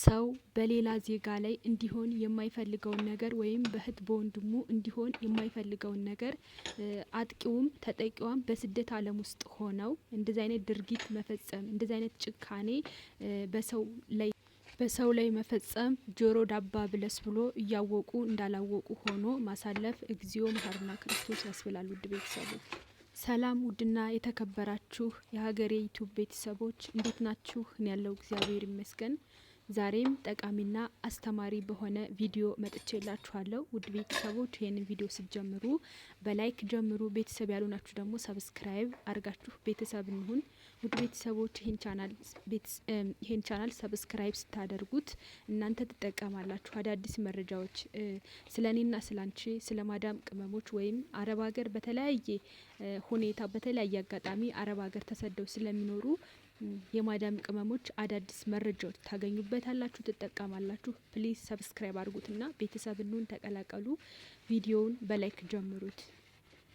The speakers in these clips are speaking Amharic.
ሰው በሌላ ዜጋ ላይ እንዲሆን የማይፈልገውን ነገር ወይም በእህት በወንድሙ እንዲሆን የማይፈልገውን ነገር አጥቂውም ተጠቂዋም በስደት ዓለም ውስጥ ሆነው እንደዚህ አይነት ድርጊት መፈጸም እንደዚህ አይነት ጭካኔ በሰው ላይ መፈጸም ጆሮ ዳባ ብለስ ብሎ እያወቁ እንዳላወቁ ሆኖ ማሳለፍ እግዚኦ መሐረነ ክርስቶስ ያስብላል። ውድ ቤተሰቦች ሰላም ውድና የተከበራችሁ የሀገሬ ዩቲዩብ ቤተሰቦች እንዴት ናችሁ? እኔ ያለው እግዚአብሔር ይመስገን። ዛሬም ጠቃሚና አስተማሪ በሆነ ቪዲዮ መጥቼላችኋለሁ። ውድ ቤተሰቦች ይህንን ቪዲዮ ስትጀምሩ በላይክ ጀምሩ። ቤተሰብ ያልሆናችሁ ደግሞ ሰብስክራይብ አድርጋችሁ ቤተሰብ እንሁን። ውድ ቤተሰቦች ይህን ቻናል ሰብስክራይብ ስታደርጉት እናንተ ትጠቀማላችሁ። አዳዲስ መረጃዎች ስለ እኔና ስለ አንቺ ስለ ማዳም ቅመሞች ወይም አረብ ሀገር በተለያየ ሁኔታ በተለያየ አጋጣሚ አረብ ሀገር ተሰደው ስለሚኖሩ የማዳም ቅመሞች አዳዲስ መረጃዎች ታገኙበታላችሁ፣ ትጠቀማላችሁ። ፕሊዝ ሰብስክራይብ አድርጉትና ቤተሰብ እንሁን፣ ተቀላቀሉ። ቪዲዮውን በላይክ ጀምሩት።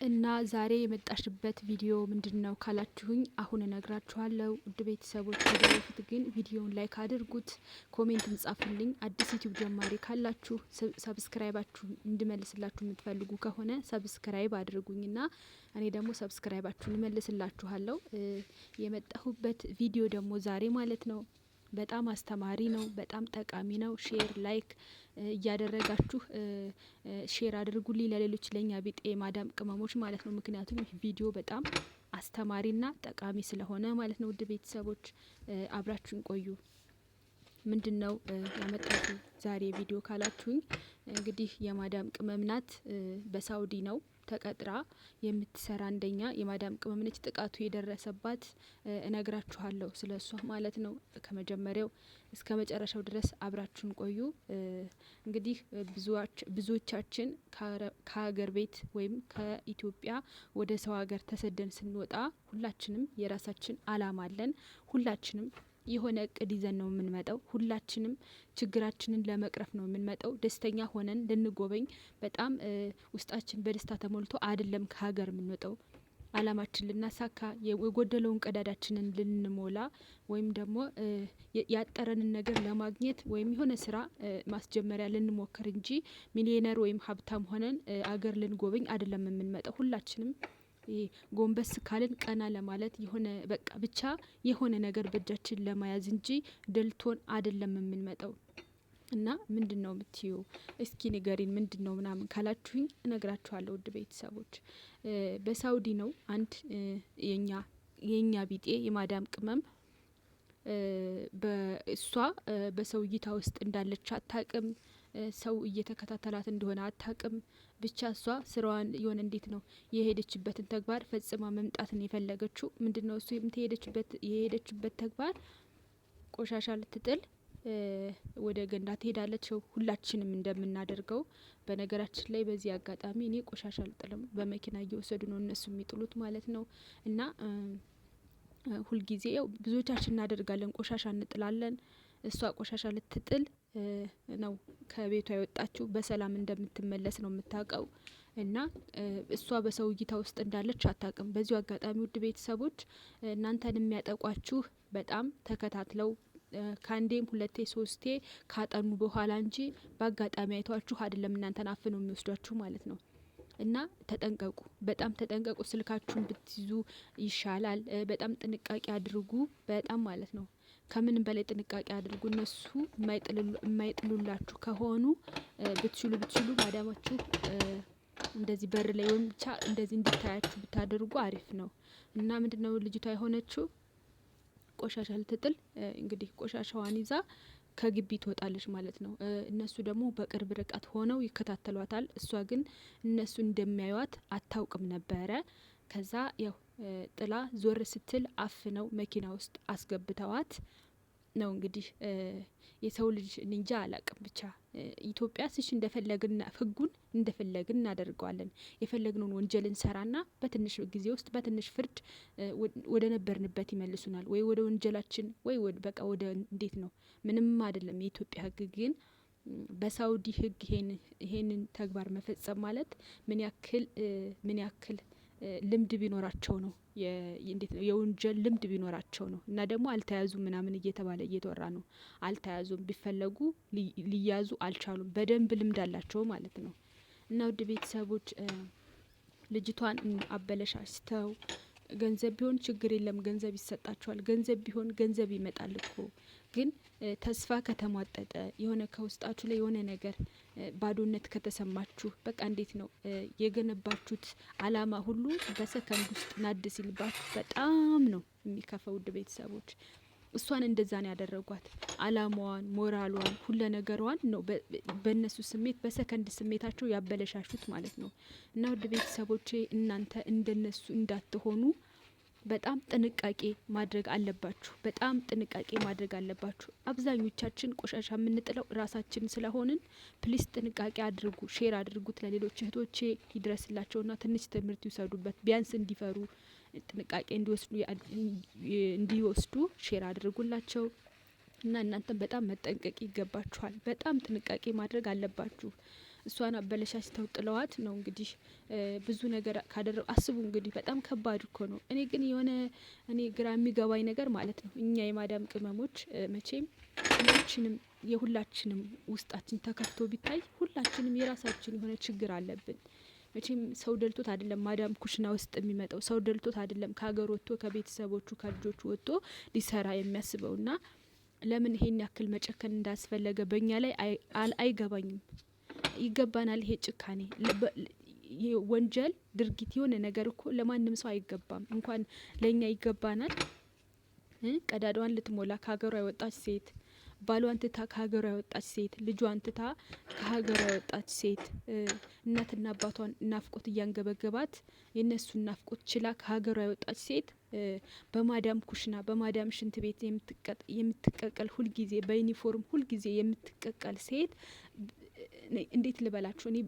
እና ዛሬ የመጣሽበት ቪዲዮ ምንድነው ካላችሁኝ አሁን እነግራችኋለሁ። ውድ ቤተሰቦች ከዚህ በፊት ግን ቪዲዮውን ላይክ አድርጉት፣ ኮሜንት ጻፉልኝ። አዲስ ዩቲዩብ ጀማሪ ካላችሁ ሰብስክራይባችሁ እንድመልስላችሁ የምትፈልጉ ከሆነ ሰብስክራይብ አድርጉኝና እኔ ደግሞ ሰብስክራይባችሁን እመልስላችኋለሁ። የመጣሁበት ቪዲዮ ደግሞ ዛሬ ማለት ነው በጣም አስተማሪ ነው፣ በጣም ጠቃሚ ነው። ሼር ላይክ እያደረጋችሁ ሼር አድርጉልኝ ለሌሎች ለኛ ቢጤ ማዳም ቅመሞች ማለት ነው። ምክንያቱም ይህ ቪዲዮ በጣም አስተማሪና ጠቃሚ ስለሆነ ማለት ነው። ውድ ቤተሰቦች አብራችሁን ቆዩ። ምንድነው ያመጣችሁ ዛሬ ቪዲዮ ካላችሁኝ እንግዲህ የማዳም ቅመም ናት። በሳውዲ ነው ተቀጥራ የምትሰራ አንደኛ የማዳም ቅመም ነች። ጥቃቱ የደረሰባት እነግራችኋለሁ ስለሷ ማለት ነው። ከመጀመሪያው እስከ መጨረሻው ድረስ አብራችሁን ቆዩ። እንግዲህ ብዙዎቻችን ከሀገር ቤት ወይም ከኢትዮጵያ ወደ ሰው ሀገር ተሰደን ስንወጣ ሁላችንም የራሳችን አላማ አለን። ሁላችንም የሆነ እቅድ ይዘን ነው የምንመጣው። ሁላችንም ችግራችንን ለመቅረፍ ነው የምንመጣው። ደስተኛ ሆነን ልንጎበኝ በጣም ውስጣችን በደስታ ተሞልቶ አይደለም ከሀገር የምንወጣው። አላማችን ልናሳካ የጎደለውን ቀዳዳችንን ልንሞላ ወይም ደግሞ ያጠረንን ነገር ለማግኘት ወይም የሆነ ስራ ማስጀመሪያ ልንሞክር እንጂ ሚሊዮነር ወይም ሀብታም ሆነን አገር ልንጎበኝ አይደለም የምንመጣው። ሁላችንም ጎንበስ ካልን ቀና ለማለት የሆነ በቃ ብቻ የሆነ ነገር በእጃችን ለመያዝ እንጂ ደልቶን አይደለም የምንመጣው። እና ምንድነው የምትዩ እስኪ ንገሪን ምንድነው ምናምን ካላችሁኝ እነግራችኋለሁ። ውድ ቤተሰቦች በሳውዲ ነው አንድ የኛ ቢጤ የማዳም ቅመም በእሷ በሰው እይታ ውስጥ እንዳለች አታቅም። ሰው እየተከታተላት እንደሆነ አታቅም። ብቻ እሷ ስራዋን የሆነ እንዴት ነው የሄደችበትን ተግባር ፈጽማ መምጣትን የፈለገችው። ምንድነው እሱ የሄደችበት ተግባር ቆሻሻ ልትጥል ወደ ገንዳ ትሄዳለች። ሁላችንም እንደምናደርገው። በነገራችን ላይ በዚህ አጋጣሚ እኔ ቆሻሻ አልጥልም። በመኪና እየወሰዱ ነው እነሱ የሚጥሉት ማለት ነው። እና ሁልጊዜ ያው ብዙዎቻችን እናደርጋለን፣ ቆሻሻ እንጥላለን። እሷ ቆሻሻ ልትጥል ነው ከቤቷ የወጣችው። በሰላም እንደምትመለስ ነው የምታውቀው። እና እሷ በሰው እይታ ውስጥ እንዳለች አታቅም። በዚሁ አጋጣሚ ውድ ቤተሰቦች እናንተን የሚያጠቋችሁ በጣም ተከታትለው ከአንዴም ሁለቴ ሶስቴ ካጠኑ በኋላ እንጂ በአጋጣሚ አይቷችሁ አይደለም እናንተን አፍነው የሚወስዷችሁ ማለት ነው። እና ተጠንቀቁ፣ በጣም ተጠንቀቁ። ስልካችሁን ብትይዙ ይሻላል። በጣም ጥንቃቄ አድርጉ፣ በጣም ማለት ነው። ከምንም በላይ ጥንቃቄ አድርጉ። እነሱ የማይጥሉላችሁ ከሆኑ ብትችሉ ማዳማችሁ እንደዚህ በር ላይ ወይም ብቻ እንደዚህ እንድታያችሁ ብታደርጉ አሪፍ ነው። እና ምንድነው ልጅቷ የሆነችው ቆሻሻ ልትጥል እንግዲህ ቆሻሻዋን ይዛ ከግቢ ትወጣለች ማለት ነው። እነሱ ደግሞ በቅርብ ርቀት ሆነው ይከታተሏታል። እሷ ግን እነሱ እንደሚያዩት አታውቅም ነበረ። ከዛ ያው ጥላ ዞር ስትል አፍነው መኪና ውስጥ አስገብተዋት ነው እንግዲህ የሰው ልጅ እንጃ አላቅም። ብቻ ኢትዮጵያ ስሽ እንደፈለግን ህጉን እንደፈለግን እናደርገዋለን። የፈለግነውን ወንጀል እንሰራና በትንሽ ጊዜ ውስጥ በትንሽ ፍርድ ወደ ነበርንበት ይመልሱናል። ወይ ወደ ወንጀላችን ወይ በቃ ወደ እንዴት ነው ምንም አይደለም። የኢትዮጵያ ህግ ግን በሳውዲ ህግ ይሄንን ተግባር መፈጸም ማለት ምን ያክል ልምድ ቢኖራቸው ነው እንዴት ነው የወንጀል ልምድ ቢኖራቸው ነው። እና ደግሞ አልተያዙም ምናምን እየተባለ እየተወራ ነው። አልተያዙም፣ ቢፈለጉ ሊያዙ አልቻሉም። በደንብ ልምድ አላቸው ማለት ነው። እና ውድ ቤተሰቦች ልጅቷን አበለሻሽተው ገንዘብ ቢሆን ችግር የለም፣ ገንዘብ ይሰጣቸዋል። ገንዘብ ቢሆን ገንዘብ ይመጣል እኮ። ግን ተስፋ ከተሟጠጠ የሆነ ከውስጣችሁ ላይ የሆነ ነገር ባዶነት ከተሰማችሁ በቃ እንዴት ነው የገነባችሁት አላማ ሁሉ በሰከንድ ውስጥ ናድ ሲልባችሁ በጣም ነው የሚከፋው ውድ ቤተሰቦች። እሷን እንደዛ ነው ያደረጓት። አላማዋን፣ ሞራሏን፣ ሁለ ነገሯን ነው በእነሱ ስሜት በሰከንድ ስሜታቸው ያበለሻሹት ማለት ነው። እና ውድ ቤተሰቦቼ እናንተ እንደነሱ እንዳትሆኑ በጣም ጥንቃቄ ማድረግ አለባችሁ። በጣም ጥንቃቄ ማድረግ አለባችሁ። አብዛኞቻችን ቆሻሻ የምንጥለው ራሳችን ስለሆንን ፕሊስ ጥንቃቄ አድርጉ። ሼር አድርጉት ለሌሎች እህቶቼ ይድረስላቸውና ትንሽ ትምህርት ይውሰዱበት። ቢያንስ እንዲፈሩ ጥንቃቄ እንዲወስዱ ሼር አድርጉላቸው። እና እናንተም በጣም መጠንቀቅ ይገባችኋል። በጣም ጥንቃቄ ማድረግ አለባችሁ። እሷን አበለሻሽተው ጥለዋት ነው እንግዲህ ብዙ ነገር ካደረጉ አስቡ እንግዲህ በጣም ከባድ እኮ ነው። እኔ ግን የሆነ እኔ ግራ የሚገባኝ ነገር ማለት ነው እኛ የማዳም ቅመሞች መቼም የሁላችንም ውስጣችን ተከፍቶ ቢታይ ሁላችንም የራሳችን የሆነ ችግር አለብን። መቼም ሰው ደልቶት አይደለም ማዳም ኩሽና ውስጥ የሚመጣው። ሰው ደልቶት አይደለም ከሀገር ወጥቶ ከቤተሰቦቹ ከልጆቹ ወጥቶ ሊሰራ የሚያስበውና ለምን ይሄን ያክል መጨከን እንዳስፈለገ በእኛ ላይ አይገባኝም። ይገባናል። ይሄ ጭካኔ ወንጀል ድርጊት የሆነ ነገር እኮ ለማንም ሰው አይገባም። እንኳን ለእኛ ይገባናል። ቀዳዳዋን ልትሞላ ከሀገሯ የወጣች ሴት፣ ባሏን ትታ ከሀገሯ የወጣች ሴት፣ ልጇን ትታ ከሀገሯ የወጣች ሴት፣ እናትና አባቷን ናፍቆት እያንገበገባት የእነሱን ናፍቆት ችላ ከሀገሯ የወጣች ሴት በማዳም ኩሽና በማዳም ሽንት ቤት የምትቀቀል ሁልጊዜ በዩኒፎርም ሁልጊዜ የምትቀቀል ሴት እንዴት ልበላችሁ? እኔ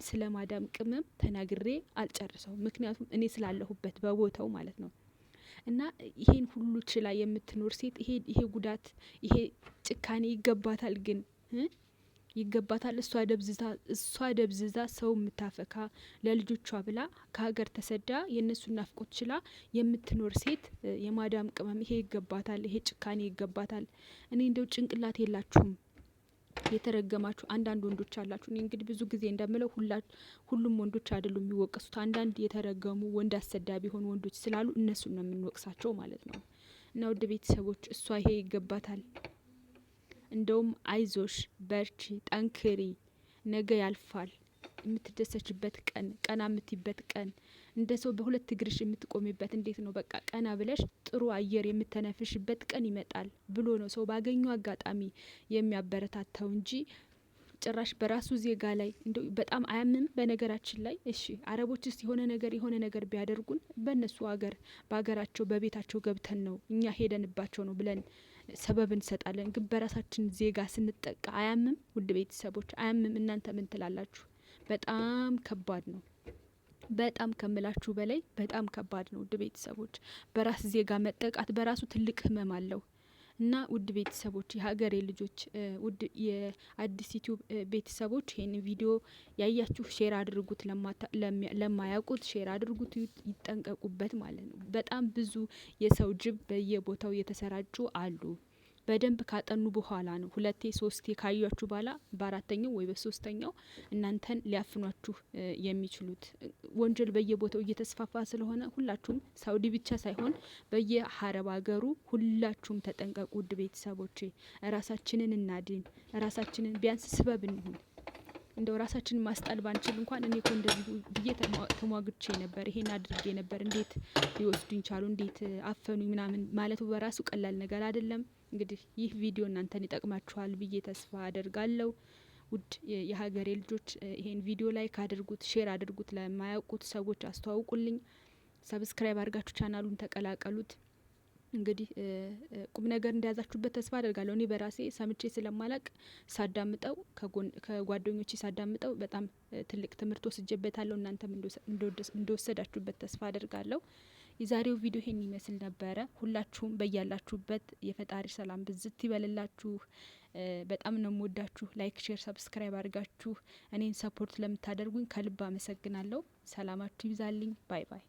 ስለ ማዳም ቅመም ተናግሬ አልጨርሰው። ምክንያቱም እኔ ስላለሁበት በቦታው ማለት ነው። እና ይሄን ሁሉ ችላ የምትኖር ሴት ይሄ ጉዳት ይሄ ጭካኔ ይገባታል። ግን ይገባታል? እሷ ደብዝዛ ሰው የምታፈካ ለልጆቿ ብላ ከሀገር ተሰዳ የእነሱን ናፍቆት ችላ የምትኖር ሴት የማዳም ቅመም ይሄ ይገባታል? ይሄ ጭካኔ ይገባታል? እኔ እንደው ጭንቅላት የላችሁም የተረገማችሁ አንዳንድ ወንዶች አላችሁ። እኔ እንግዲህ ብዙ ጊዜ እንደምለው ሁሉም ወንዶች አይደሉም የሚወቀሱት። አንዳንድ የተረገሙ ወንድ አሰዳቢ የሆኑ ወንዶች ስላሉ እነሱን ነው የምንወቅሳቸው ማለት ነው። እና ውድ ቤተሰቦች እሷ ይሄ ይገባታል? እንደውም አይዞሽ፣ በርቺ፣ ጠንክሪ፣ ነገ ያልፋል የምትደሰችበት ቀን፣ ቀና የምትይበት ቀን፣ እንደ ሰው በሁለት እግርሽ የምትቆሚበት እንዴት ነው በቃ ቀና ብለሽ ጥሩ አየር የምተነፍሽበት ቀን ይመጣል ብሎ ነው ሰው ባገኘው አጋጣሚ የሚያበረታታው እንጂ ጭራሽ በራሱ ዜጋ ላይ እንደው በጣም አያምም። በነገራችን ላይ እሺ አረቦች ውስጥ የሆነ ነገር ቢያደርጉን በእነሱ ሀገር በሀገራቸው በቤታቸው ገብተን ነው እኛ ሄደንባቸው ነው ብለን ሰበብ እንሰጣለን። ግን በራሳችን ዜጋ ስንጠቃ አያምም? ውድ ቤተሰቦች አያምም? እናንተ ምን ትላላችሁ? በጣም ከባድ ነው። በጣም ከምላችሁ በላይ በጣም ከባድ ነው ውድ ቤተሰቦች። በራስ ዜጋ መጠቃት በራሱ ትልቅ ህመም አለው። እና ውድ ቤተሰቦች የሀገሬ ልጆች ውድ የአዲስ ዩቲዩብ ቤተሰቦች ይህን ቪዲዮ ያያችሁ ሼር አድርጉት፣ ለማያውቁት ሼር አድርጉት፣ ይጠንቀቁበት ማለት ነው። በጣም ብዙ የሰው ጅብ በየቦታው የተሰራጩ አሉ። በደንብ ካጠኑ በኋላ ነው ሁለቴ ሶስቴ ካያችሁ በኋላ በአራተኛው ወይ በሶስተኛው እናንተን ሊያፍኗችሁ የሚችሉት። ወንጀል በየቦታው እየተስፋፋ ስለሆነ ሁላችሁም ሳውዲ ብቻ ሳይሆን በየሀረብ ሀገሩ ሁላችሁም ተጠንቀቁ። ውድ ቤተሰቦቼ ራሳችንን እናድን። ራሳችንን ቢያንስ ስበብ እንሁን። እንደው ራሳችንን ማስጣል ባንችል እንኳን እኔ እኮ እንደዚህ ብዬ ተሟግቼ ነበር፣ ይሄን አድርጌ ነበር፣ እንዴት ሊወስዱኝ ቻሉ፣ እንዴት አፈኑኝ ምናምን ማለቱ በራሱ ቀላል ነገር አይደለም። እንግዲህ ይህ ቪዲዮ እናንተን ይጠቅማችኋል ብዬ ተስፋ አደርጋለሁ። ውድ የሀገሬ ልጆች ይሄን ቪዲዮ ላይክ አድርጉት፣ ሼር አድርጉት፣ ለማያውቁት ሰዎች አስተዋውቁልኝ። ሰብስክራይብ አድርጋችሁ ቻናሉን ተቀላቀሉት። እንግዲህ ቁም ነገር እንደያዛችሁበት ተስፋ አደርጋለሁ። እኔ በራሴ ሰምቼ ስለማላቅ ሳዳምጠው ከጓደኞቼ ሳዳምጠው በጣም ትልቅ ትምህርት ወስጄበታለሁ። እናንተም እንደወሰዳችሁበት ተስፋ አደርጋለሁ። የዛሬው ቪዲዮ ይሄን ይመስል ነበረ። ሁላችሁም በያላችሁበት የፈጣሪ ሰላም ብዝት ይበልላችሁ። በጣም ነው የምወዳችሁ። ላይክ፣ ሼር፣ ሰብስክራይብ አድርጋችሁ እኔን ሰፖርት ለምታደርጉኝ ከልብ አመሰግናለሁ። ሰላማችሁ ይብዛልኝ። ባይ ባይ።